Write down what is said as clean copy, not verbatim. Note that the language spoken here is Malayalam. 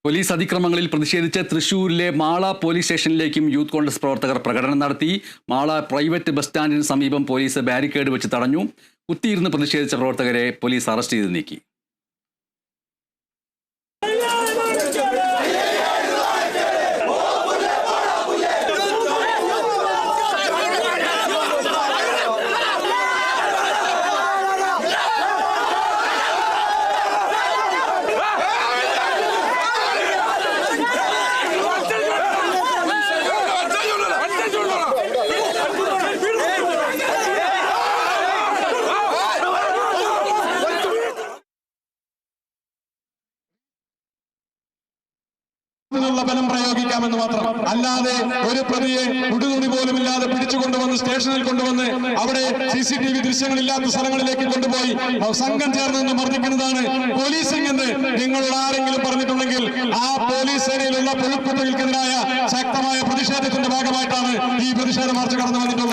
പോലീസ് അതിക്രമങ്ങളിൽ പ്രതിഷേധിച്ച് തൃശൂരിലെ മാള പോലീസ് സ്റ്റേഷനിലേക്കും യൂത്ത് കോൺഗ്രസ് പ്രവർത്തകർ പ്രകടനം നടത്തി. മാള പ്രൈവറ്റ് ബസ് സ്റ്റാൻഡിന് സമീപം പോലീസ് ബാരിക്കേഡ് വെച്ച് തടഞ്ഞു. കുത്തിയിരുന്ന് പ്രതിഷേധിച്ച പ്രവർത്തകരെ പോലീസ് അറസ്റ്റ് ചെയ്ത് നീക്കി. ബലം പ്രയോഗിക്കാമെന്ന് മാത്രം, അല്ലാതെ ഒരു പ്രതിയെ ഉടുതുണി പോലും ഇല്ലാതെ പിടിച്ചുകൊണ്ടുവന്ന് സ്റ്റേഷനിൽ കൊണ്ടുവന്ന് അവിടെ CCTV ദൃശ്യങ്ങളില്ലാത്ത സ്ഥലങ്ങളിലേക്ക് കൊണ്ടുപോയി സംഘം ചേർന്ന് നിന്ന് മർദ്ദിക്കുന്നതാണ് പോലീസിംഗ് എന്ന് നിങ്ങളോട് ആരെങ്കിലും പറഞ്ഞിട്ടുണ്ടെങ്കിൽ ആ പോലീസ് സേനയിലുള്ള പുഴുക്കുട്ടികൾക്കെതിരായ ശക്തമായ പ്രതിഷേധത്തിന്റെ ഭാഗമായിട്ടാണ് ഈ പ്രതിഷേധ മാർച്ച് കടന്നു വന്നിട്ടുള്ളത്.